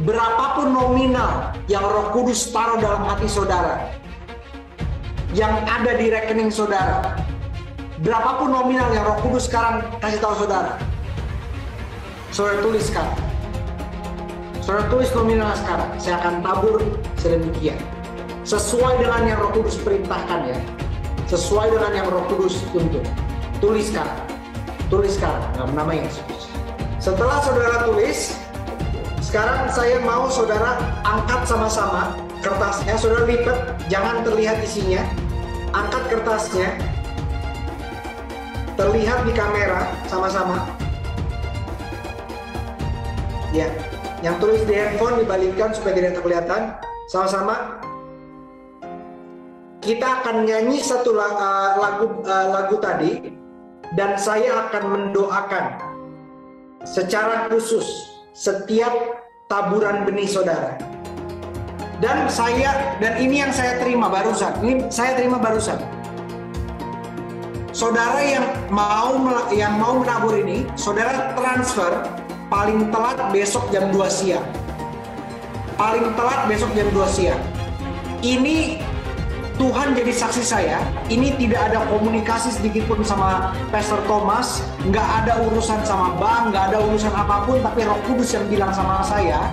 berapapun nominal yang Roh Kudus taruh dalam hati saudara, yang ada di rekening saudara, berapapun nominal yang Roh Kudus sekarang kasih tahu saudara, saudara tulis sekarang. Saudara tulis nominal sekarang. Saya akan tabur sedemikian, sesuai dengan yang Roh Kudus perintahkan ya, sesuai dengan yang Roh Kudus tuntut. Tulis sekarang. Tulis sekarang dalam nama Yesus. Setelah saudara tulis, sekarang saya mau saudara angkat sama-sama kertasnya. Saudara lipat, jangan terlihat isinya. Angkat kertasnya, terlihat di kamera sama-sama. Ya, yang tulis di handphone dibalikkan supaya tidak kelihatan. Sama-sama. Kita akan nyanyi satu lagu tadi, dan saya akan mendoakan secara khusus setiap taburan benih saudara. Dan ini yang saya terima barusan. Ini saya terima barusan. Saudara yang mau menabur ini, saudara transfer paling telat besok jam 2 siang. Paling telat besok jam 2 siang. Ini Tuhan jadi saksi saya, ini tidak ada komunikasi sedikit pun sama Pastor Thomas, nggak ada urusan sama bank, nggak ada urusan apapun, tapi Roh Kudus yang bilang sama saya,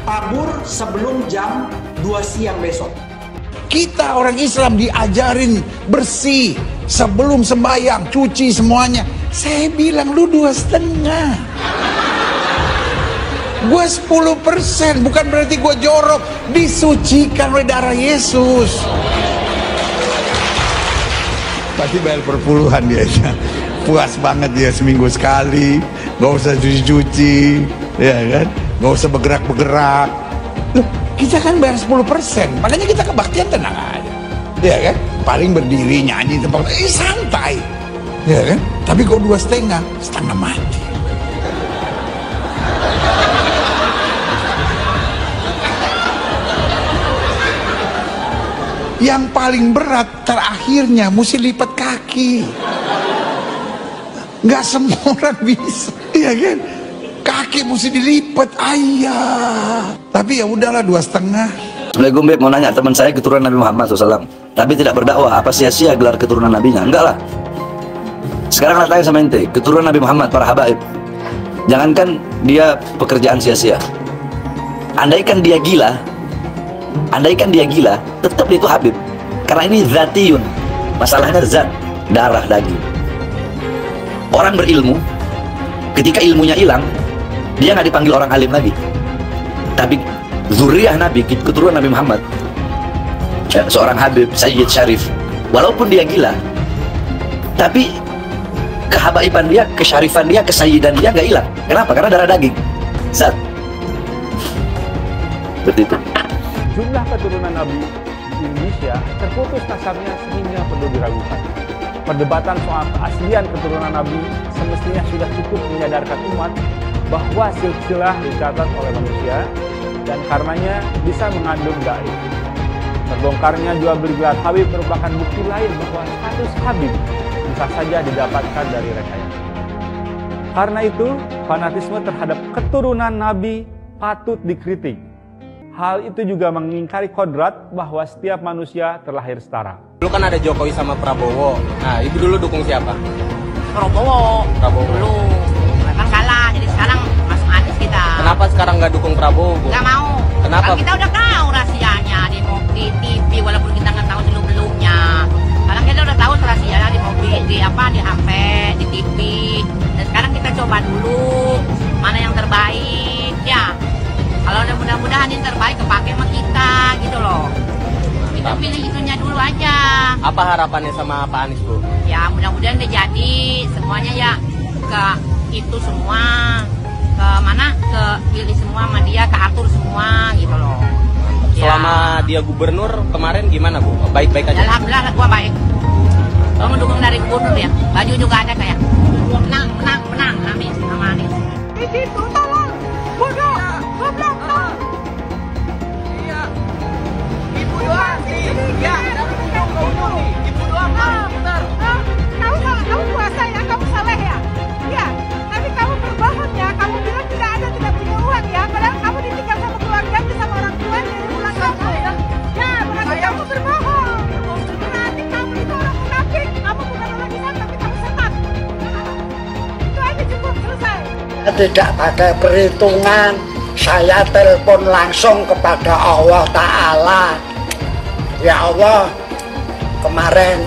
tabur sebelum jam 2 siang besok. Kita orang Islam diajarin bersih, sebelum sembahyang, cuci semuanya. Saya bilang lu 2,5. Gue 10%, bukan berarti gue jorok. Disucikan oleh darah Yesus. Pasti bayar perpuluhan dia. Puas banget dia seminggu sekali. Gak usah cuci-cuci, ya kan? Gak usah bergerak-bergerak. Loh, kita kan bayar 10%. Makanya kita kebaktian tenang aja, ya kan? Paling berdiri nyanyi tempat, santai, ya kan? Tapi kok 2,5, setengah mati. Yang paling berat terakhirnya mesti lipat kaki. Nggak semua orang bisa, ya kan? Kaki mesti dilipat, ayah. Tapi ya udahlah 2,5. Assalamualaikum Beb, mau nanya, teman saya keturunan Nabi Muhammad SAW, tapi tidak berdakwah, apa sia-sia gelar keturunan nabinya? Enggak lah. Sekarang tanya sama ente, keturunan Nabi Muhammad, para habaib, jangankan dia pekerjaan sia-sia. Andaikan dia gila, tetap itu Habib. Karena ini zatiyun, masalahnya zat, darah, daging. Orang berilmu, ketika ilmunya hilang, dia nggak dipanggil orang alim lagi. Tapi zuriyah Nabi, keturunan Nabi Muhammad, seorang Habib, Sayyid Syarif, walaupun dia gila, tapi kehabaiban dia, kesyarifan dia, kesayyidan dia nggak hilang. Kenapa? Karena darah daging, zat. Seperti itu. Jumlah keturunan Nabi di Indonesia terputus nasabnya sehingga perlu diragukan. Perdebatan soal keaslian keturunan Nabi semestinya sudah cukup menyadarkan umat bahwa silsilah dicatat oleh manusia dan karenanya bisa mengandung gaib. Terbongkarnya jual beli gelar Habib merupakan bukti lain bahwa status Habib bisa saja didapatkan dari rekayasa. Karena itu, fanatisme terhadap keturunan Nabi patut dikritik. Hal itu juga mengingkari kodrat bahwa setiap manusia terlahir setara. Dulu kan ada Jokowi sama Prabowo. Nah, ibu dulu dukung siapa? Prabowo. Dulu. Kan kalah, jadi sekarang masuk Anies kita. Kenapa sekarang nggak dukung Prabowo, Bu? Nggak mau. Kenapa? Karena kita udah tahu rahasianya di TV, walaupun kita nggak tahu belumnya. Karena kita udah tahu rahasianya di mobil, di HP, di TV. Dan sekarang kita coba dulu mana yang terbaik, ya. Kalau udah mudah-mudahan yang terbaik kepake sama kita, gitu loh. Kita pilih itunya dulu aja. Apa harapannya sama Pak Anies, Bu? Ya mudah-mudahan dia jadi semuanya ya ke itu semua, ke mana, ke pilih semua sama dia, ke atur semua, gitu loh. Selama dia gubernur kemarin gimana, Bu? Baik-baik aja? Alhamdulillah gua baik. Gua mendukung dari gubernur ya. Baju juga ada kayak menang, amin, sama Anies. Di situ tolong, bodoh, goblok, iya. Ibu doang, iya. Ibu doang, benar. Kamu puasa ya, kamu saleh ya, iya. Tapi kamu berbohong ya, kamu bilang tidak punya uang ya, padahal kamu tidak pakai perhitungan, saya telepon langsung kepada Allah Ta'ala. Ya Allah, kemarin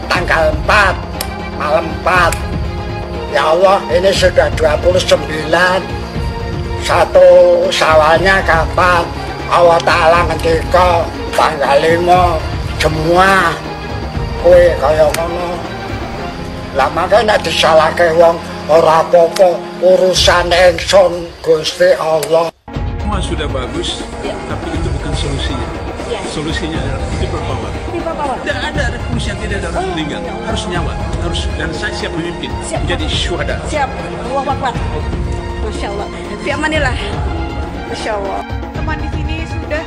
tanggal 4 malam 4, ya Allah, ini sudah 29, 1 Syawalnya kapan? Allah Ta'ala ngendika tanggal 5 semua kue kaya ngono. Lah makanya disalahke wong ora apa-apa, urusan ingsun Gusti Allah. Semua sudah bagus, tapi itu bukan solusinya. Solusinya adalah people power. Tidak ada revolusi yang tidak ada orang meninggal. Harus nyawa, dan saya siap memimpin menjadi syuhada. Siap. Allahu Akbar. Masya Allah. Fi amanillah. Masya Allah. Teman di sini sudah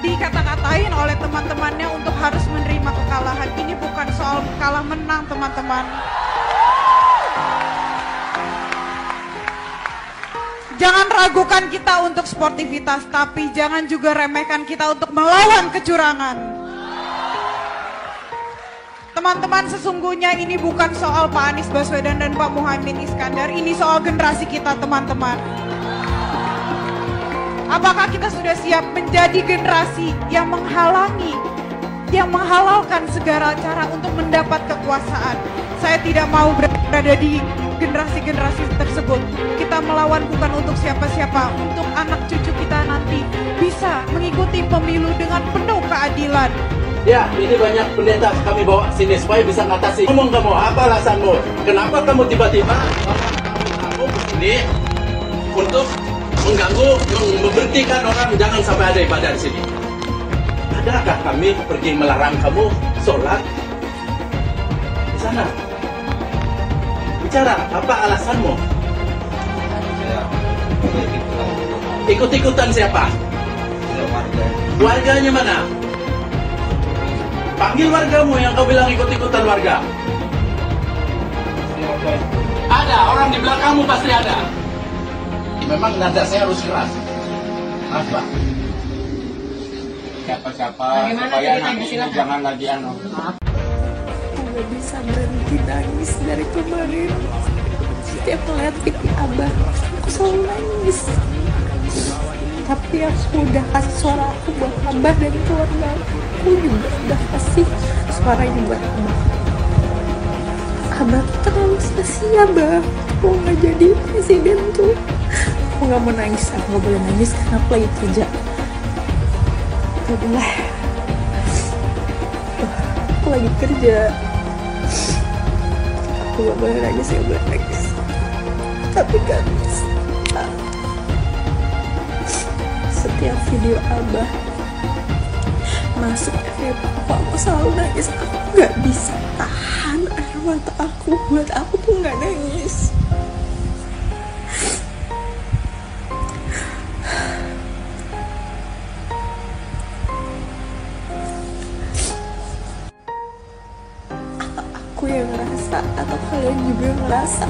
dikata-katain oleh teman-temannya untuk harus menerima kekalahan. Ini bukan soal kalah menang, teman-teman. Jangan ragukan kita untuk sportivitas, tapi jangan juga remehkan kita untuk melawan kecurangan. Teman-teman, sesungguhnya ini bukan soal Pak Anies Baswedan dan Pak Muhaimin Iskandar, ini soal generasi kita, teman-teman. Apakah kita sudah siap menjadi generasi yang menghalangi, yang menghalalkan segala cara untuk mendapat kekuasaan? Saya tidak mau berada di generasi-generasi tersebut. Kita melawan bukan untuk siapa-siapa, untuk anak cucu kita nanti bisa mengikuti pemilu dengan penuh keadilan. Ya, ini banyak pendeta kami bawa sini supaya bisa ngatasi. Ngomong kamu, apa alasanmu? Kenapa kamu tiba-tiba kamu kesini untuk mengganggu, memberhentikan orang jangan sampai ada ibadah di sini? Adakah kami pergi melarang kamu sholat di sana? Bicara, apa alasanmu? Ikut-ikutan siapa? Warganya mana? Panggil wargamu yang kau bilang ikut-ikutan warga. Ada, orang di belakangmu pasti ada. Memang nada saya harus keras. Maaf, Pak. Siapa-siapa supaya nanti jangan lagi Gak bisa berhenti nangis dari kemarin. Setiap ngeliat pipi Abah, aku selalu nangis. Tapi aku udah kasih suara aku buat Abah dan keluarga aku juga udah kasih suaranya buat Abah. Abah tuh terlalu sia-sia, Bah. Aku gak jadi presiden tuh. Aku gak mau nangis, aku gak boleh nangis karena aku lagi kerja. Gak boleh. Aku lagi kerja. Aku gak boleh nangis, gak boleh nangis. Tapi gak bisa. Setiap video Abah masuk FYP aku selalu nangis. Aku gak bisa tahan air mata aku. Buat aku tuh gak nangis. Aku yang ngerasa atau kalian juga ngerasa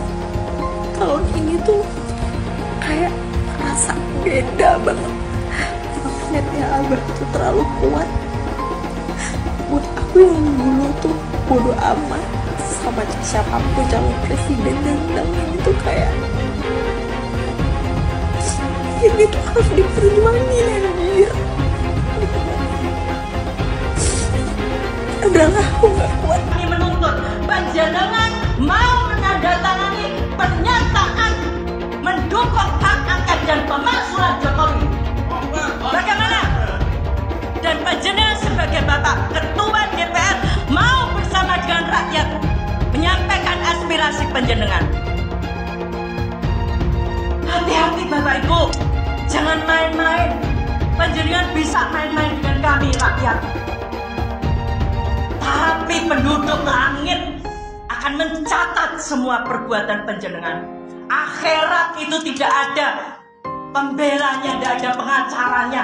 tahun ini tuh kayak rasa beda banget. Magnetnya Abah tuh terlalu kuat. Buat aku yang dulu tuh bodo amat sama siapapun calon presiden dan ini tuh kayak ini tuh harus diperjuangin, anjir. Adalah aku gak kuat. Kami menuntut panjenengan mau menandatangani pernyataan mendukung hak angket dan pemakzulan Jokowi. Bagaimana? Dan panjenengan sebagai Bapak Ketua DPR mau bersama dengan rakyat menyampaikan aspirasi panjenengan. Hati-hati Bapak Ibu, jangan main-main. Panjenengan bisa main-main dengan kami rakyat. Tapi penduduk langit akan mencatat semua perbuatan panjenengan. Akhirat itu tidak ada pembelanya, tidak ada pengacaranya.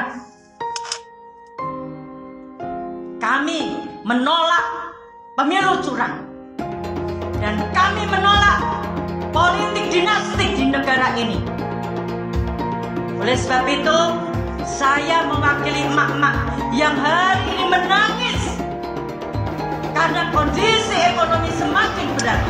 Kami menolak pemilu curang. Dan kami menolak politik dinastik di negara ini. Oleh sebab itu, saya mewakili emak-emak yang hari ini menangis karena kondisi ekonomi semakin berat.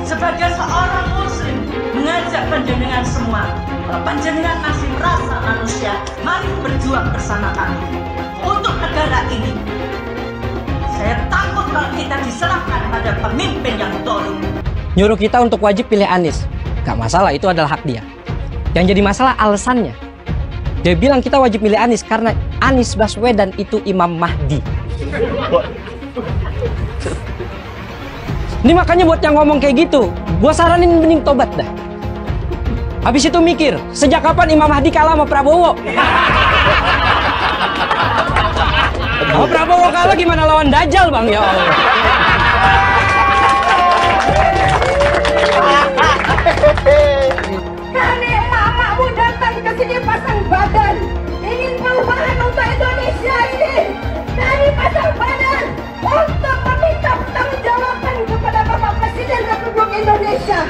Sebagai seorang muslim mengajak panjenengan semua, kalau panjenengan masih merasa manusia, mari berjuang bersama kami untuk negara ini. Saya takut kalau kita diserahkan pada pemimpin yang dolim. Nyuruh kita untuk wajib pilih Anies. Gak masalah, itu adalah hak dia. Yang jadi masalah alasannya. Dia bilang kita wajib milih Anies karena Anies Baswedan itu Imam Mahdi. Ini makanya buat yang ngomong kayak gitu, gua saranin mending tobat dah. Habis itu mikir, sejak kapan Imam Mahdi kalah sama Prabowo? Oh, Prabowo kalah gimana lawan Dajjal, Bang? Ya Allah. Kami emak-emakmu datang ke sini pasang badan, ingin perubahan untuk Indonesia ini. Kami pasang badan untuk meminta pertanggungjawaban kepada Bapak Presiden Republik Indonesia.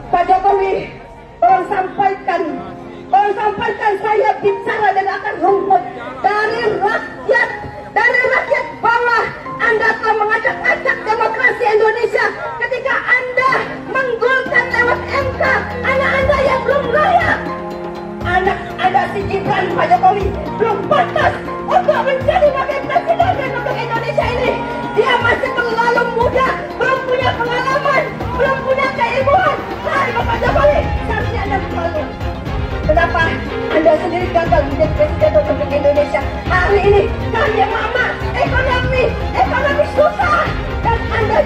Pak Jokowi, tolong sampaikan saya bicara dan akan rumput dari rakyat bawah. Anda telah mengacak-acak demokrasi Indonesia ketika Anda menggolkan lewat MK anak Anda yang belum layak. Anak Anda si Gibran, Pak Jokowi, belum pantas untuk menjadi wakil presiden Republik Indonesia ini. Dia masih terlalu muda, belum punya pengalaman, belum punya keilmuan. Hai Bapak Jokowi, seharusnya Anda berlalu. Kenapa Anda sendiri gagal menjadi presiden Republik Indonesia? Hari ini kami mama, ekonomi susah, dan Anda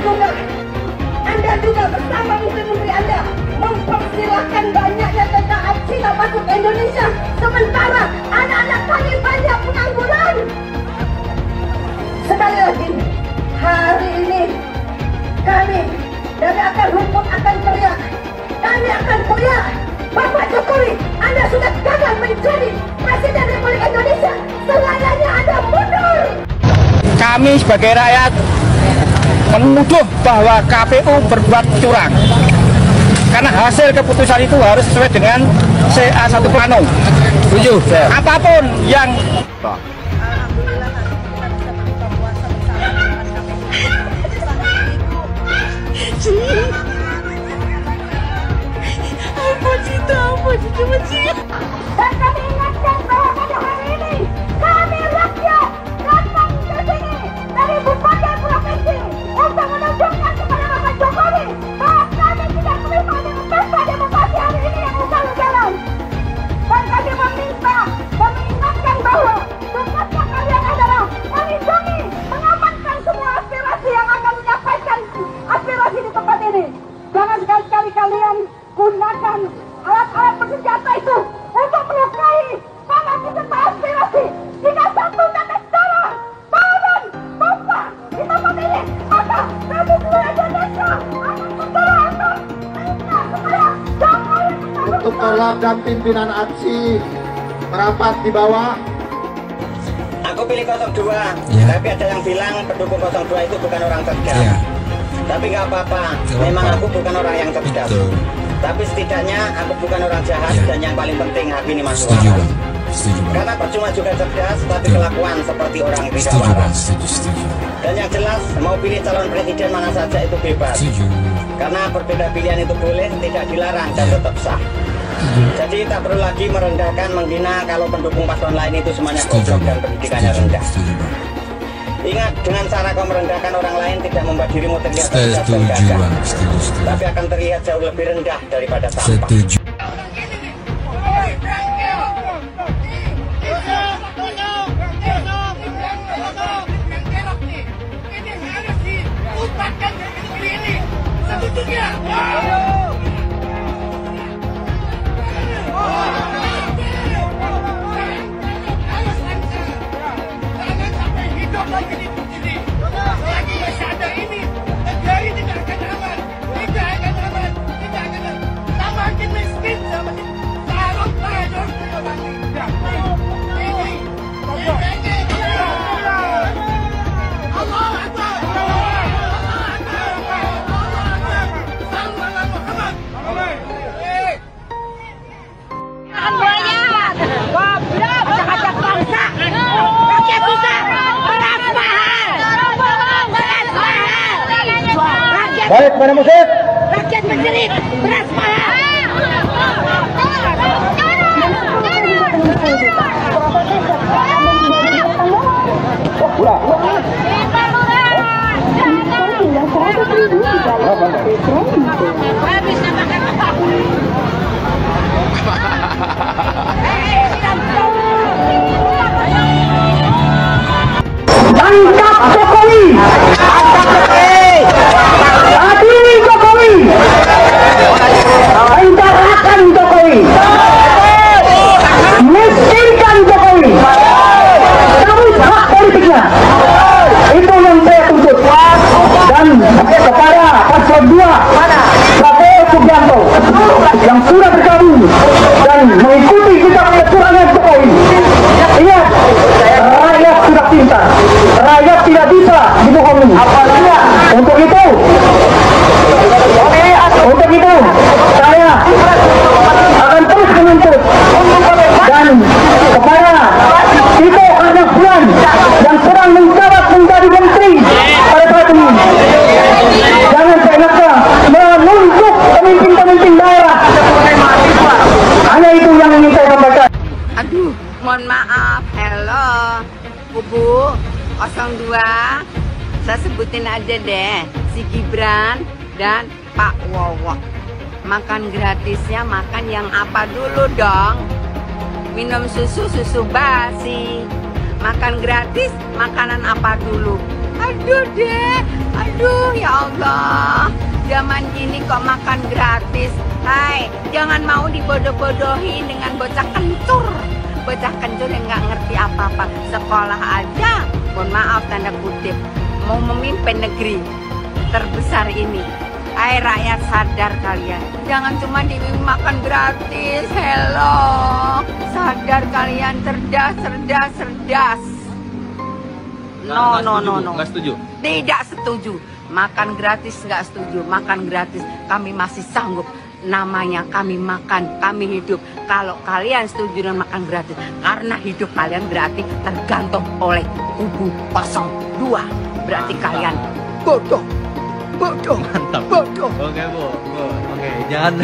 juga bersama menteri-menteri Anda mempersilahkan banyaknya tentara Cina masuk ke Indonesia, sementara anak-anak kami banyak pengangguran. Sekali lagi, hari ini kami dari akar rumput akan teriak. Bapak Jokowi, Anda sudah gagal menjadi Presiden Republik Indonesia. Selayaknya Anda mundur. Kami sebagai rakyat menuduh bahwa KPU berbuat curang. Karena hasil keputusan itu harus sesuai dengan CA1 Plano. Setuju. Apapun yang dan kami ingatkan bahwa pada hari ini kami rakyat datang ke sini dari berbagai provinsi untuk menunjukkan kepada Bapak Jokowi bahwa kami tidak terima dengan pesta demokrasi hari ini yang ugal-ugalan. Dan kami mengingatkan bahwa tugasnya kalian adalah melindungi, mengamankan semua aspirasi yang akan menyampaikan aspirasi di tempat ini. Jangan sekali-kali kalian gunakan alat-alat bersenjata itu untuk melukai para peserta aspirasi. Jika satu tetes darah, tangan, tumpah di tempat ini, maka kami seluruh Indonesia akan bergerak minta supaya Jokowi untuk tolak dan pimpinan aksi merapat di bawah. Aku pilih 02, tapi ada yang bilang pendukung 02 itu bukan orang cerdas. Tapi nggak apa-apa, memang aku bukan orang yang cerdas. Tapi setidaknya aku bukan orang jahat, dan yang paling penting hati ini masuk waras. Karena percuma juga cerdas, tapi kelakuan seperti orang tidak waras. Dan yang jelas, mau pilih calon presiden mana saja itu bebas. Karena berbeda pilihan itu boleh, tidak dilarang, dan tetap sah. Jadi tak perlu lagi merendahkan, menghina kalau pendukung paslon lain itu semuanya goblok dan pendidikannya rendah. Ingat, dengan cara kau merendahkan orang lain tidak membuat dirimu terlihat cerdas dan gagah, tapi akan terlihat jauh lebih rendah daripada tampak. Baik, pada musik. Rakyat rakyat menjerit, beras mahal. Tangkap Jokowi! Adili Jokowi! Penjarakan Jokowi! Miskinkan Jokowi! Cabut hak politiknya! Itu yang saya tuntut. Dan kepada paslon 2 Prabowo Subianto yang sudah bergabung dan mengikuti jejak kecurangan Jokowi. Ingat, rakyat sudah pintar, rakyat tidak bisa dibohongi. Untuk itu saya akan terus menuntut dan kepada Tito Karnavian yang sedang menjabat menjadi menteri pada saat ini, jangan seenaknya menunjuk pemimpin-pemimpin daerah. Hanya itu yang ingin saya sampaikan. Aduh, mohon maaf. Halo, Kubu 02. Saya sebutin aja deh, si Gibran dan Pak Wowok. Makan gratisnya makan yang apa dulu dong? Minum susu basi. Makan gratis makanan apa dulu? Aduh deh, aduh ya Allah. Zaman gini kok makan gratis. Hai, jangan mau dibodoh-bodohin dengan bocah kencur. Bocah kencur yang nggak ngerti apa-apa. Sekolah aja, mohon maaf tanda kutip, mau memimpin negeri terbesar ini. Hai rakyat, sadar kalian. Jangan cuma dimakan gratis. Hello, sadar kalian, cerdas. No. Nggak setuju? Tidak setuju. Makan gratis nggak setuju. Makan gratis kami masih sanggup. Namanya kami makan, kami hidup. Kalau kalian setuju dengan makan gratis, karena hidup kalian berarti tergantung oleh kubu 02. Berarti kalian bodoh. Mantap. Bodoh. Oke, Bu. Oke, jangan.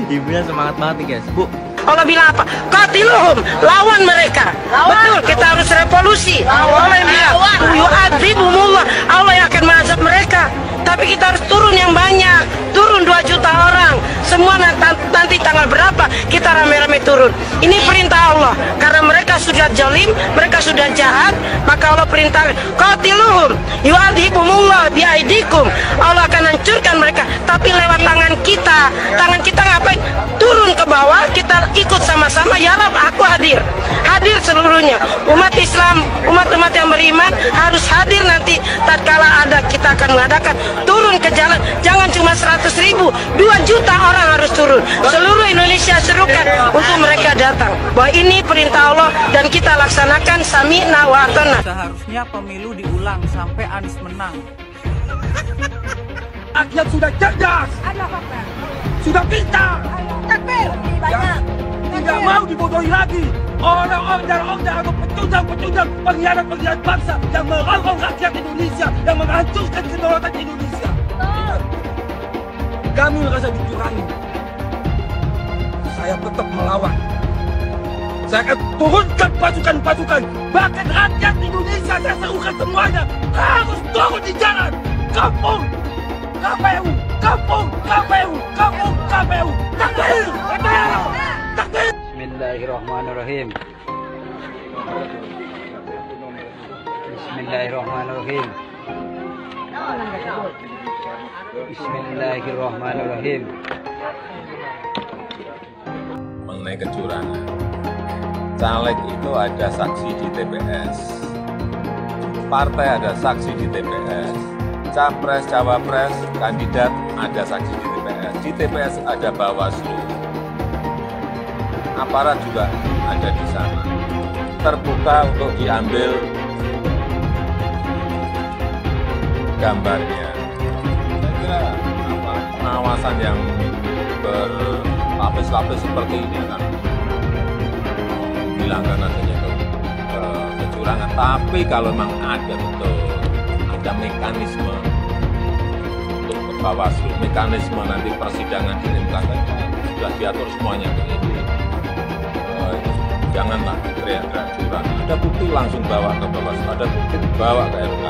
Ibunya semangat banget nih, guys. Bu. Allah bilang apa? Qatiluhum, lawan mereka. Betul, kita harus revolusi. Allah yang bilang, yu'adzibumullah, Allah yang akan mengazab mereka. Tapi kita harus turun yang banyak. Turun 2 juta orang. Semua nanti tanggal berapa kita rame-rame turun. Ini perintah Allah. Karena mereka sudah zalim, mereka sudah jahat, maka Allah perintahkan, qatiluhum, yu'adzibumullah biaidikum. Allah akan hancurkan mereka. Tapi lewat tangan kita. Tangan kita ngapain? Turun ke bawah, kita ikut sama-sama. Ya Rab, aku hadir. Hadir seluruhnya. Umat Islam, umat-umat yang beriman harus hadir nanti tatkala ada kita akan mengadakan. Turun ke jalan, jangan cuma 100.000, 2 juta orang harus turun. Seluruh Indonesia serukan untuk mereka datang. Bahwa ini perintah Allah dan kita laksanakan sami'na wa ata'na. Seharusnya pemilu diulang sampai Anies menang. Rakyat sudah cerdas, sudah pintar, tidak mau dibodohi lagi. Orang-orang atau pecundang-pecundang pengkhianat bangsa yang merongrong rakyat Indonesia, yang menghancurkan kedaulatan Indonesia. Kami merasa dicurangi. Saya tetap melawan. Saya akan turunkan pasukan-pasukan. Bahkan rakyat Indonesia saya serukan semuanya harus turun di jalan. Kampung KPU, kampung KPU, kampung KPU. Takbir! Takbir! Bismillahirrahmanirrahim. Bismillahirrahmanirrahim. Bismillahirrahmanirrahim. Mengenai kecurangan, caleg itu ada saksi di TPS, partai ada saksi di TPS, capres, cawapres, kandidat ada saksi di TPS. Di TPS ada Bawaslu, aparat juga ada di sana. Terbuka untuk diambil gambarnya. Saya kira pengawasan yang berlapis-lapis seperti ini akan menghilangkan adanya kecurangan. Tapi kalau memang ada betul, ada mekanisme untuk Bawaslu, mekanisme nanti persidangan di MK sudah diatur semuanya. Janganlah teriak-teriak curang. Ada bukti langsung bawa ke Bawaslu, ada bukti bawa ke MK.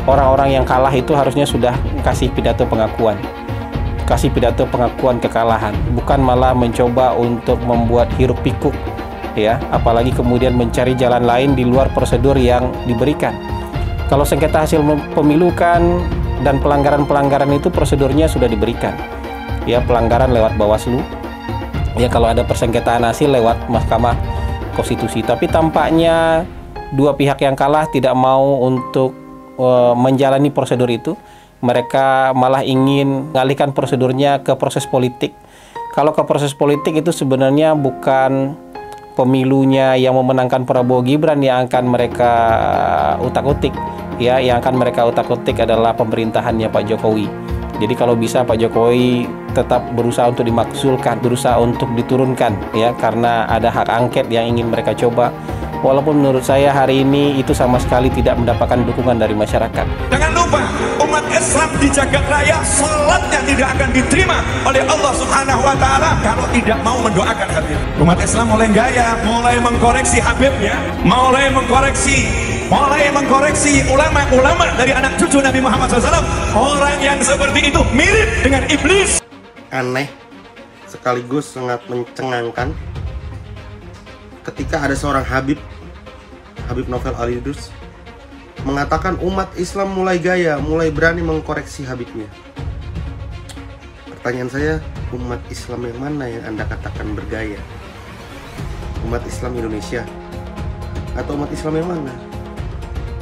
Orang-orang yang kalah itu harusnya sudah kasih pidato pengakuan. Kasih pidato pengakuan kekalahan, bukan malah mencoba untuk membuat hiruk pikuk, ya, apalagi kemudian mencari jalan lain di luar prosedur yang diberikan. Kalau sengketa hasil pemilu kan dan pelanggaran-pelanggaran itu prosedurnya sudah diberikan, ya, pelanggaran lewat Bawaslu, ya, kalau ada persengketaan hasil lewat Mahkamah Konstitusi. Tapi tampaknya dua pihak yang kalah tidak mau untuk menjalani prosedur itu. Mereka malah ingin mengalihkan prosedurnya ke proses politik. Kalau ke proses politik itu sebenarnya bukan pemilunya yang memenangkan Prabowo Gibran yang akan mereka utak-utik, ya, yang akan mereka utak-utik adalah pemerintahannya Pak Jokowi. Jadi kalau bisa Pak Jokowi tetap berusaha untuk dimakzulkan, berusaha untuk diturunkan, ya, karena ada hak angket yang ingin mereka coba. Walaupun menurut saya hari ini itu sama sekali tidak mendapatkan dukungan dari masyarakat. Jangan lupa, umat Islam di jagat raya salatnya tidak akan diterima oleh Allah Subhanahu wa Ta'ala kalau tidak mau mendoakan Habib. Umat Islam mulai gaya, mulai mengkoreksi Habibnya, mulai mengkoreksi ulama-ulama dari anak cucu Nabi Muhammad SAW. Orang yang seperti itu mirip dengan iblis. Aneh sekaligus sangat mencengangkan ketika ada seorang Habib Novel Al-Idrus mengatakan umat Islam mulai gaya, mulai berani mengkoreksi Habibnya. Pertanyaan saya, umat Islam yang mana yang Anda katakan bergaya? Umat Islam Indonesia atau umat Islam yang mana?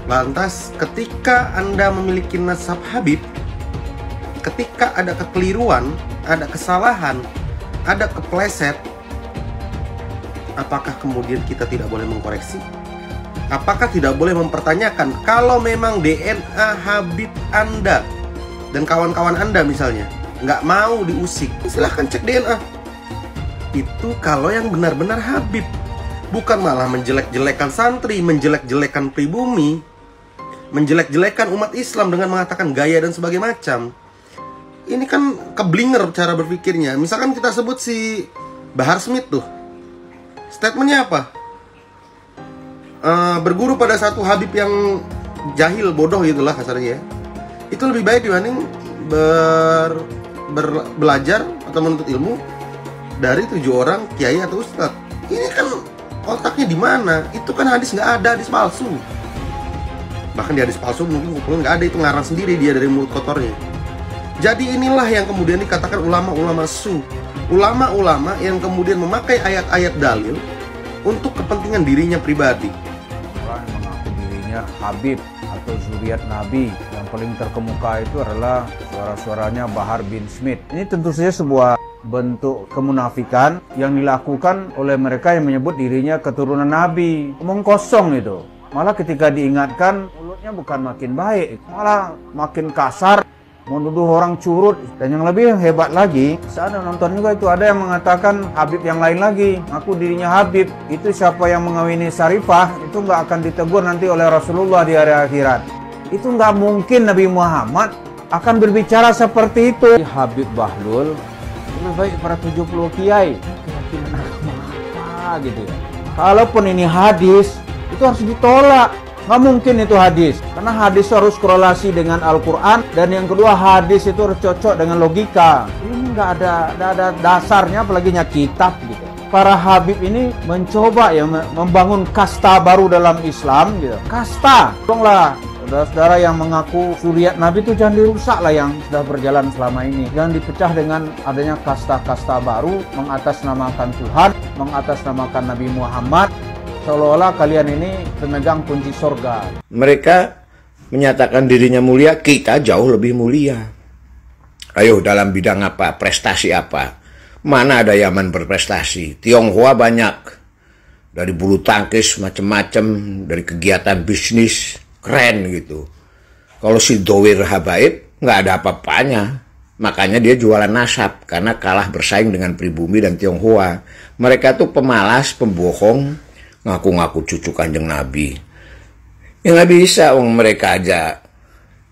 Lantas ketika Anda memiliki nasab Habib, ketika ada kekeliruan, ada kesalahan, ada kepleset, apakah kemudian kita tidak boleh mengkoreksi? Apakah tidak boleh mempertanyakan kalau memang DNA Habib Anda dan kawan-kawan Anda misalnya nggak mau diusik, silahkan cek DNA. Itu kalau yang benar-benar Habib, bukan malah menjelek-jelekan santri, menjelek-jelekan pribumi, menjelek-jelekan umat Islam dengan mengatakan gaya dan sebagainya macam. Ini kan keblinger cara berpikirnya. Misalkan kita sebut si Bahar Smith tuh, statementnya apa? Berguru pada satu Habib yang jahil, bodoh gitulah kasarnya ya. Itu lebih baik dibanding belajar atau menuntut ilmu dari 7 orang kiai atau ustadz. Ini kan otaknya di mana? Itu kan hadis nggak ada, hadis palsu. Bahkan di hadis palsu mungkin nggak ada, itu ngarang sendiri dia dari mulut kotornya. Jadi inilah yang kemudian dikatakan ulama-ulama su, ulama-ulama yang kemudian memakai ayat-ayat dalil untuk kepentingan dirinya pribadi. Orang yang mengaku dirinya Habib atau zuriat Nabi, yang paling terkemuka itu adalah suara-suaranya Bahar bin Smith. Ini tentu saja sebuah bentuk kemunafikan yang dilakukan oleh mereka yang menyebut dirinya keturunan Nabi. Omong kosong itu. Malah ketika diingatkan, mulutnya bukan makin baik, malah makin kasar, menuduh orang curut. Dan yang lebih hebat lagi, saya ada nonton juga itu, ada yang mengatakan Habib yang lain lagi, ngaku dirinya Habib. Itu siapa yang mengawini Syarifah, itu nggak akan ditegur nanti oleh Rasulullah di hari akhirat. Itu nggak mungkin Nabi Muhammad akan berbicara seperti itu. Habib Bahlul lebih baik para 70 kiai. Keyakinan agama apa gitu ya. Kalaupun ini hadis, itu harus ditolak. Nggak mungkin itu hadis, karena hadis harus korelasi dengan Al-Quran, dan yang kedua hadis itu harus cocok dengan logika. Ini nggak ada dasarnya, apalagi kitab gitu. Para Habib ini mencoba ya membangun kasta baru dalam Islam gitu. Kasta, tolonglah saudara-saudara yang mengaku zuriat Nabi itu jangan dirusak lah yang sudah berjalan selama ini. Jangan dipecah dengan adanya kasta-kasta baru, mengatasnamakan Tuhan, mengatasnamakan Nabi Muhammad. Seolah-olah kalian ini pemegang kunci surga. Mereka menyatakan dirinya mulia, kita jauh lebih mulia. Ayo, dalam bidang apa? Prestasi apa? Mana ada Yaman berprestasi? Tionghoa banyak. Dari bulu tangkis macam-macam, dari kegiatan bisnis, keren gitu. Kalau si Dowir Habaib, nggak ada apa-apanya. Makanya dia jualan nasab, karena kalah bersaing dengan pribumi dan Tionghoa. Mereka tuh pemalas, pembohong, ngaku-ngaku cucu Kanjeng Nabi. Ya nggak bisa, mereka aja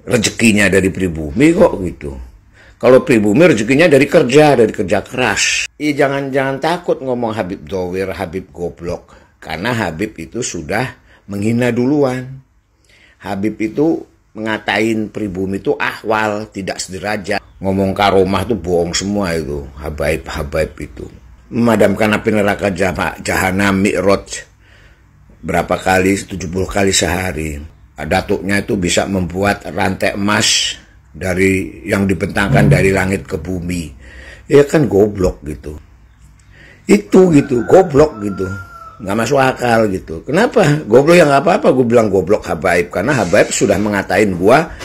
rezekinya dari pribumi kok gitu. Kalau pribumi rezekinya dari kerja keras. Jangan takut ngomong Habib Dhowir, Habib goblok. Karena Habib itu sudah menghina duluan. Habib itu ngatain pribumi itu ahwal, tidak sederajat. Ngomong karomah itu bohong semua itu. Habaib itu. Memadamkan api neraka jahanam mi'raj. Berapa kali? 70 kali sehari. Datuknya itu bisa membuat rantai emas dari yang dibentangkan dari langit ke bumi. Ya kan goblok gitu. Itu gitu, goblok gitu. Nggak masuk akal gitu. Kenapa? Goblok yang nggak apa-apa gue bilang goblok Habaib. Karena Habaib sudah mengatain gua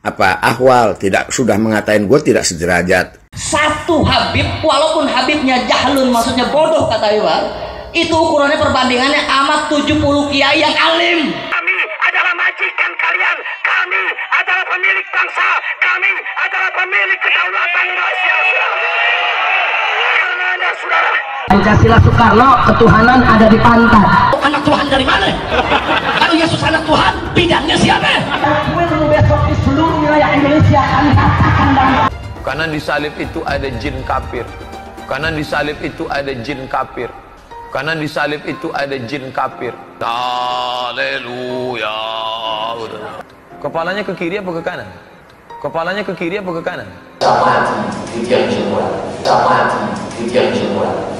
ahwal, sudah mengatain gua tidak sederajat. Satu Habib, walaupun Habibnya jahlun, maksudnya bodoh kata Iwan, itu ukurannya perbandingannya amat 70 kiai yang alim. Kami adalah majikan kalian. Kami adalah pemilik bangsa. Kami adalah pemilik kedaulatan Indonesia. Karena Anda saudara. Pancasila Soekarno, ketuhanan ada di pantat. Anak Tuhan dari mana? Kalau Yesus anak Tuhan, bidangnya siapa? Besok di seluruh wilayah Indonesia kami katakan dan karena di salib itu ada jin kafir. Karena di salib itu ada jin kafir. Karena di salib itu ada jin kafir. Haleluya. Kepalanya ke kiri apa ke kanan? Kepalanya ke kiri apa ke kanan?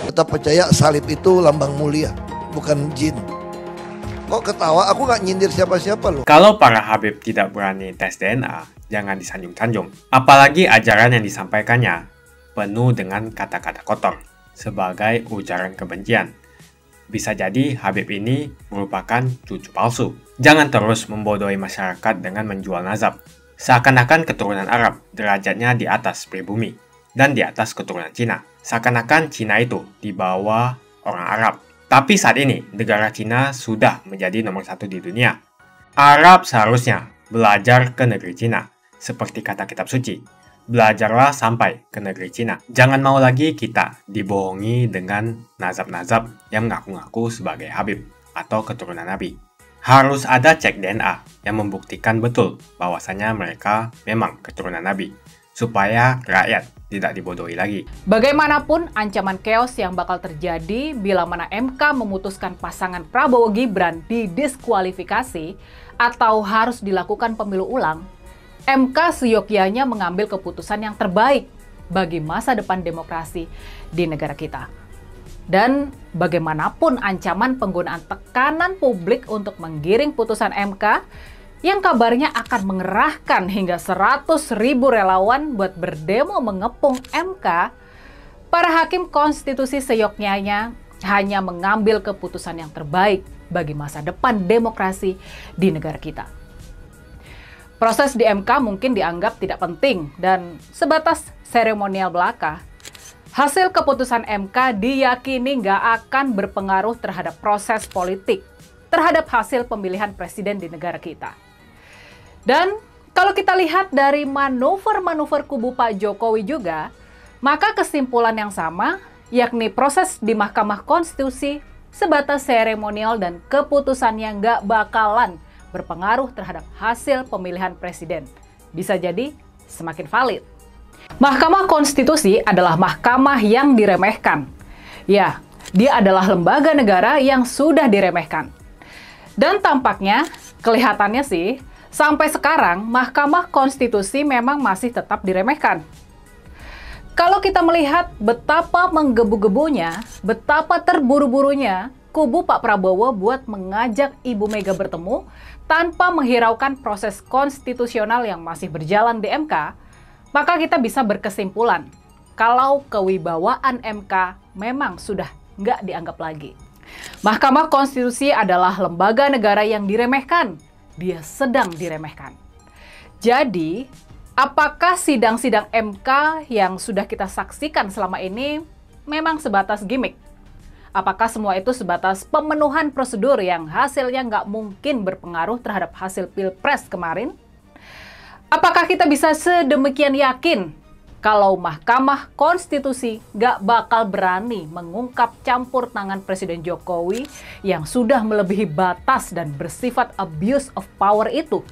Tetap percaya salib itu lambang mulia, bukan jin. Kok ketawa? Aku nggak nyindir siapa-siapa loh. Kalau para Habib tidak berani tes DNA, jangan disanjung-sanjung. Apalagi ajaran yang disampaikannya penuh dengan kata-kata kotor sebagai ujaran kebencian. Bisa jadi Habib ini merupakan cucu palsu. Jangan terus membodohi masyarakat dengan menjual nazab. Seakan-akan keturunan Arab derajatnya di atas pribumi dan di atas keturunan Cina. Seakan-akan Cina itu di bawah orang Arab. Tapi saat ini, negara Cina sudah menjadi nomor 1 di dunia. Arab seharusnya belajar ke negeri Cina. Seperti kata kitab suci, belajarlah sampai ke negeri Cina. Jangan mau lagi kita dibohongi dengan nazab-nazab yang mengaku-ngaku sebagai Habib atau keturunan Nabi. Harus ada cek DNA yang membuktikan betul bahwasanya mereka memang keturunan Nabi, supaya rakyat tidak dibodohi lagi. Bagaimanapun ancaman chaos yang bakal terjadi bila mana MK memutuskan pasangan Prabowo Gibran didiskualifikasi atau harus dilakukan pemilu ulang, MK seyogyanya mengambil keputusan yang terbaik bagi masa depan demokrasi di negara kita. Dan bagaimanapun ancaman penggunaan tekanan publik untuk menggiring putusan MK yang kabarnya akan mengerahkan hingga 100.000 relawan buat berdemo mengepung MK, para hakim konstitusi seyogyanya hanya mengambil keputusan yang terbaik bagi masa depan demokrasi di negara kita. Proses di MK mungkin dianggap tidak penting dan sebatas seremonial belaka. Hasil keputusan MK diyakini nggak akan berpengaruh terhadap proses politik, terhadap hasil pemilihan presiden di negara kita. Dan kalau kita lihat dari manuver-manuver kubu Pak Jokowi juga, maka kesimpulan yang sama, yakni proses di Mahkamah Konstitusi sebatas seremonial dan keputusannya nggak bakalan berpengaruh terhadap hasil pemilihan presiden. Bisa jadi semakin valid. Mahkamah Konstitusi adalah mahkamah yang diremehkan. Ya, dia adalah lembaga negara yang sudah diremehkan. Dan tampaknya, kelihatannya sih, sampai sekarang, Mahkamah Konstitusi memang masih tetap diremehkan. Kalau kita melihat betapa menggebu-gebunya, betapa terburu-burunya kubu Pak Prabowo buat mengajak Ibu Mega bertemu tanpa menghiraukan proses konstitusional yang masih berjalan di MK, maka kita bisa berkesimpulan kalau kewibawaan MK memang sudah nggak dianggap lagi. Mahkamah Konstitusi adalah lembaga negara yang diremehkan. Dia sedang diremehkan. Jadi, apakah sidang-sidang MK yang sudah kita saksikan selama ini memang sebatas gimmick? Apakah semua itu sebatas pemenuhan prosedur yang hasilnya nggak mungkin berpengaruh terhadap hasil Pilpres kemarin? Apakah kita bisa sedemikian yakin kalau Mahkamah Konstitusi nggak bakal berani mengungkap campur tangan Presiden Jokowi yang sudah melebihi batas dan bersifat abuse of power itu?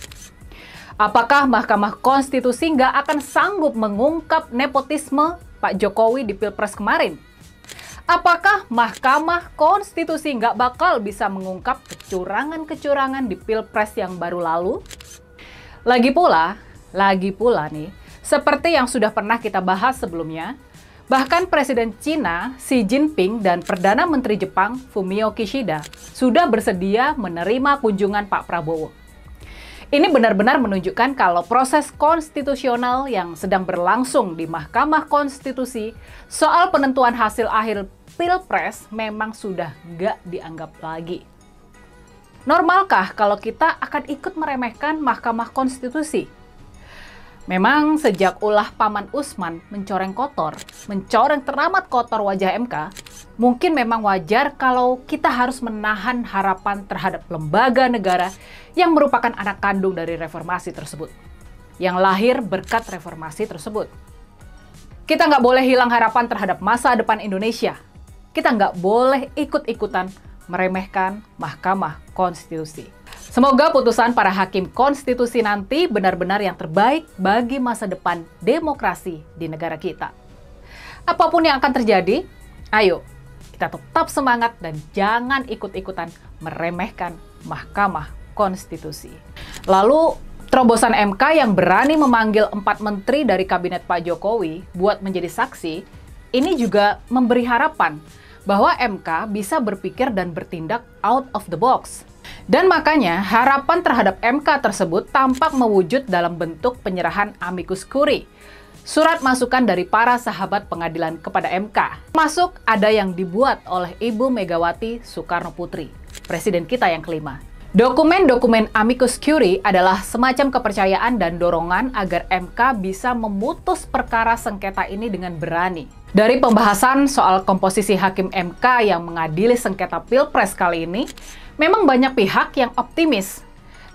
Apakah Mahkamah Konstitusi nggak akan sanggup mengungkap nepotisme Pak Jokowi di Pilpres kemarin? Apakah Mahkamah Konstitusi nggak bakal bisa mengungkap kecurangan-kecurangan di Pilpres yang baru lalu? Lagi pula nih, seperti yang sudah pernah kita bahas sebelumnya, bahkan Presiden Cina Xi Jinping dan Perdana Menteri Jepang Fumio Kishida sudah bersedia menerima kunjungan Pak Prabowo. Ini benar-benar menunjukkan kalau proses konstitusional yang sedang berlangsung di Mahkamah Konstitusi soal penentuan hasil akhir Pilpres memang sudah nggak dianggap lagi. Normalkah kalau kita akan ikut meremehkan Mahkamah Konstitusi? Memang sejak ulah Paman Usman mencoreng teramat kotor wajah MK, mungkin memang wajar kalau kita harus menahan harapan terhadap lembaga negara yang merupakan anak kandung dari reformasi tersebut, yang lahir berkat reformasi tersebut. Kita nggak boleh hilang harapan terhadap masa depan Indonesia. Kita nggak boleh ikut-ikutan meremehkan Mahkamah Konstitusi. Semoga putusan para hakim konstitusi nanti benar-benar yang terbaik bagi masa depan demokrasi di negara kita. Apapun yang akan terjadi, ayo kita tetap semangat dan jangan ikut-ikutan meremehkan Mahkamah Konstitusi. Lalu, terobosan MK yang berani memanggil 4 menteri dari kabinet Pak Jokowi buat menjadi saksi, ini juga memberi harapan bahwa MK bisa berpikir dan bertindak out of the box. Dan makanya harapan terhadap MK tersebut tampak mewujud dalam bentuk penyerahan amicus curiae, surat masukan dari para sahabat pengadilan kepada MK. Masuk ada yang dibuat oleh Ibu Megawati Soekarno Putri, Presiden kita yang kelima. Dokumen-dokumen amicus curiae adalah semacam kepercayaan dan dorongan agar MK bisa memutus perkara sengketa ini dengan berani. Dari pembahasan soal komposisi hakim MK yang mengadili sengketa Pilpres kali ini, memang banyak pihak yang optimis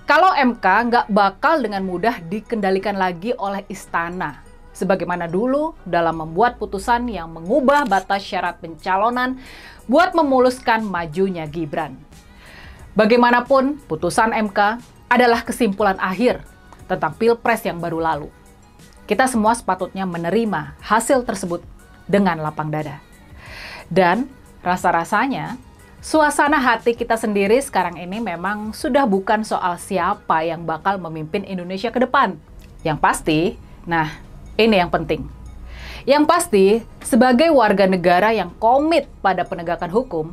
kalau MK nggak bakal dengan mudah dikendalikan lagi oleh istana, sebagaimana dulu dalam membuat putusan yang mengubah batas syarat pencalonan buat memuluskan majunya Gibran. Bagaimanapun, putusan MK adalah kesimpulan akhir tentang Pilpres yang baru lalu. Kita semua sepatutnya menerima hasil tersebut dengan lapang dada. Dan rasa-rasanya, suasana hati kita sendiri sekarang ini memang sudah bukan soal siapa yang bakal memimpin Indonesia ke depan. Yang pasti, nah ini yang penting. Yang pasti, sebagai warga negara yang komit pada penegakan hukum,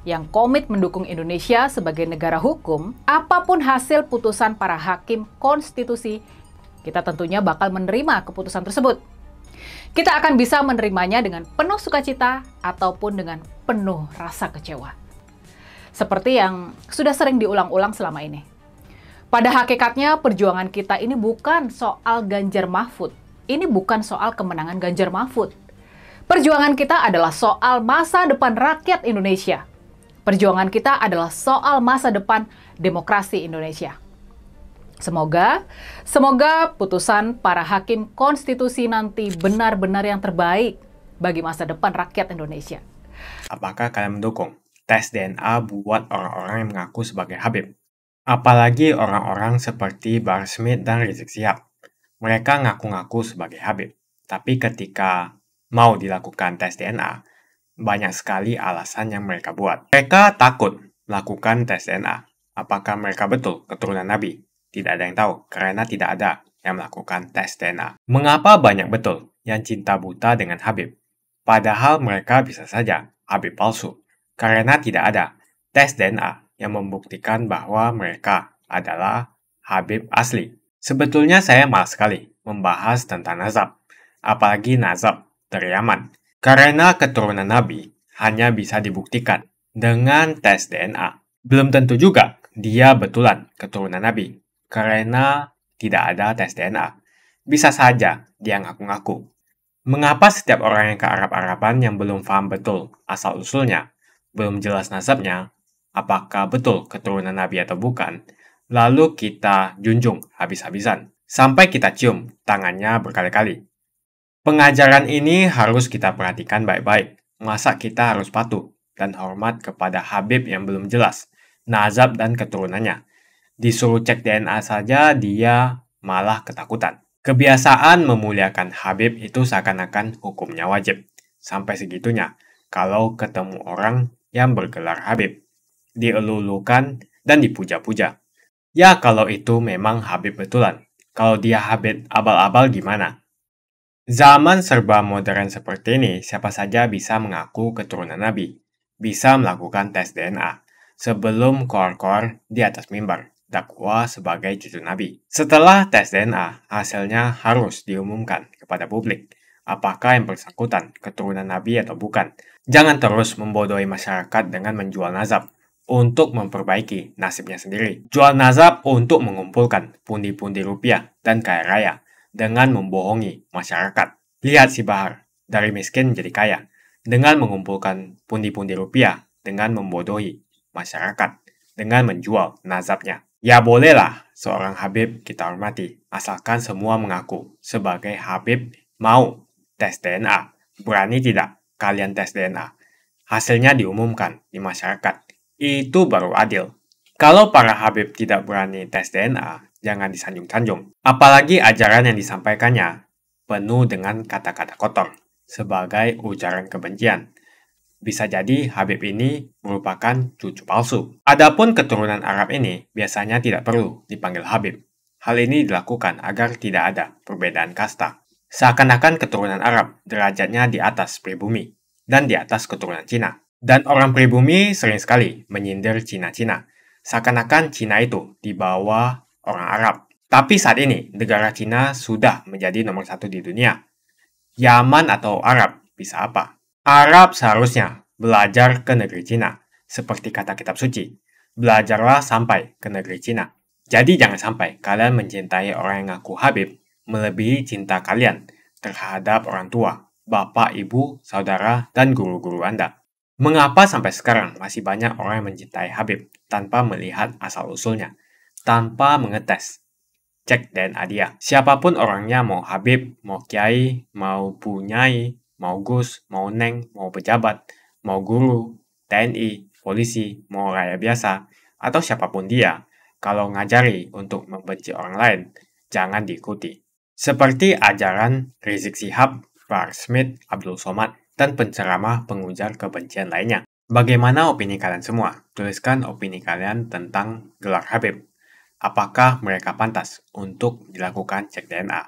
yang komit mendukung Indonesia sebagai negara hukum, apapun hasil putusan para hakim konstitusi, kita tentunya bakal menerima keputusan tersebut. Kita akan bisa menerimanya dengan penuh sukacita ataupun dengan penuh rasa kecewa. Seperti yang sudah sering diulang-ulang selama ini. Pada hakikatnya perjuangan kita ini bukan soal Ganjar Mahfud. Ini bukan soal kemenangan Ganjar Mahfud. Perjuangan kita adalah soal masa depan rakyat Indonesia. Perjuangan kita adalah soal masa depan demokrasi Indonesia. Semoga putusan para hakim konstitusi nanti benar-benar yang terbaik bagi masa depan rakyat Indonesia. Apakah kalian mendukung tes DNA buat orang-orang yang mengaku sebagai Habib? Apalagi orang-orang seperti Bahar Smith dan Rizik Syihab. Mereka ngaku-ngaku sebagai Habib. Tapi ketika mau dilakukan tes DNA, banyak sekali alasan yang mereka buat. Mereka takut melakukan tes DNA. Apakah mereka betul keturunan Nabi? Tidak ada yang tahu, karena tidak ada yang melakukan tes DNA. Mengapa banyak betul yang cinta buta dengan Habib? Padahal mereka bisa saja Habib palsu. Karena tidak ada tes DNA yang membuktikan bahwa mereka adalah Habib asli. Sebetulnya saya malas sekali membahas tentang nazab, apalagi nazab dari Yaman. Karena keturunan Nabi hanya bisa dibuktikan dengan tes DNA. Belum tentu juga dia betulan keturunan Nabi, karena tidak ada tes DNA. Bisa saja dia ngaku-ngaku. Mengapa setiap orang yang ke Arab-Araban yang belum paham betul asal-usulnya, belum jelas nasabnya, apakah betul keturunan Nabi atau bukan, lalu kita junjung habis-habisan, sampai kita cium tangannya berkali-kali. Pengajaran ini harus kita perhatikan baik-baik. Masa kita harus patuh dan hormat kepada Habib yang belum jelas nazab dan keturunannya. Disuruh cek DNA saja dia malah ketakutan. Kebiasaan memuliakan Habib itu seakan-akan hukumnya wajib. Sampai segitunya, kalau ketemu orang yang bergelar Habib, dielulukan dan dipuja-puja. Ya kalau itu memang Habib betulan. Kalau dia Habib abal-abal gimana? Zaman serba modern seperti ini, siapa saja bisa mengaku keturunan Nabi. Bisa melakukan tes DNA. Sebelum koar-koar di atas mimbar, dakwah sebagai cucu Nabi. Setelah tes DNA, hasilnya harus diumumkan kepada publik. Apakah yang bersangkutan keturunan Nabi atau bukan? Jangan terus membodohi masyarakat dengan menjual nazab untuk memperbaiki nasibnya sendiri. Jual nazab untuk mengumpulkan pundi-pundi rupiah dan kaya raya dengan membohongi masyarakat. Lihat si Bahar, dari miskin jadi kaya dengan mengumpulkan pundi-pundi rupiah dengan membodohi masyarakat dengan menjual nazabnya. Ya bolehlah seorang Habib kita hormati, asalkan semua mengaku sebagai Habib mau tes DNA. Berani tidak kalian tes DNA? Hasilnya diumumkan di masyarakat. Itu baru adil. Kalau para Habib tidak berani tes DNA, jangan disanjung-sanjung. Apalagi ajaran yang disampaikannya penuh dengan kata-kata kotor sebagai ujaran kebencian. Bisa jadi Habib ini merupakan cucu palsu. Adapun keturunan Arab ini biasanya tidak perlu dipanggil Habib. Hal ini dilakukan agar tidak ada perbedaan kasta. Seakan-akan keturunan Arab derajatnya di atas pribumi dan di atas keturunan Cina. Dan orang pribumi sering sekali menyindir Cina-Cina. Seakan-akan Cina itu di bawah orang Arab. Tapi saat ini, negara Cina sudah menjadi nomor 1 di dunia. Yaman atau Arab bisa apa? Arab seharusnya belajar ke negeri Cina. Seperti kata kitab suci, belajarlah sampai ke negeri Cina. Jadi jangan sampai kalian mencintai orang yang ngaku Habib melebihi cinta kalian terhadap orang tua, bapak, ibu, saudara, dan guru-guru Anda. Mengapa sampai sekarang masih banyak orang yang mencintai Habib tanpa melihat asal-usulnya, tanpa mengetes, cek DNA dia. Siapapun orangnya, mau Habib, mau Kiai, mau Bunyai, mau Gus, mau Neng, mau pejabat, mau guru, TNI, polisi, mau rakyat biasa, atau siapapun dia, kalau ngajari untuk membenci orang lain, jangan diikuti. Seperti ajaran Rizik Syihab, Bahar Smith, Abdul Somad, dan penceramah pengujar kebencian lainnya. Bagaimana opini kalian semua? Tuliskan opini kalian tentang gelar Habib. Apakah mereka pantas untuk dilakukan cek DNA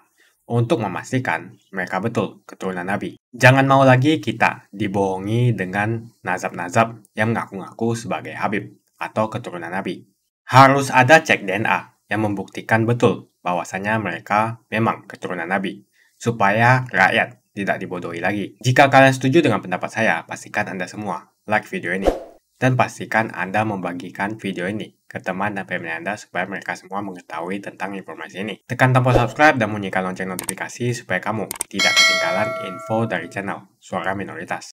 untuk memastikan mereka betul keturunan Nabi? Jangan mau lagi kita dibohongi dengan nazab-nazab yang mengaku-ngaku sebagai Habib atau keturunan Nabi. Harus ada cek DNA yang membuktikan betul bahwasanya mereka memang keturunan Nabi, supaya rakyat tidak dibodohi lagi. Jika kalian setuju dengan pendapat saya, pastikan Anda semua like video ini. Dan pastikan Anda membagikan video ini ke teman dan family Anda supaya mereka semua mengetahui tentang informasi ini. Tekan tombol subscribe dan bunyikan lonceng notifikasi supaya kamu tidak ketinggalan info dari channel Suara Minoritas.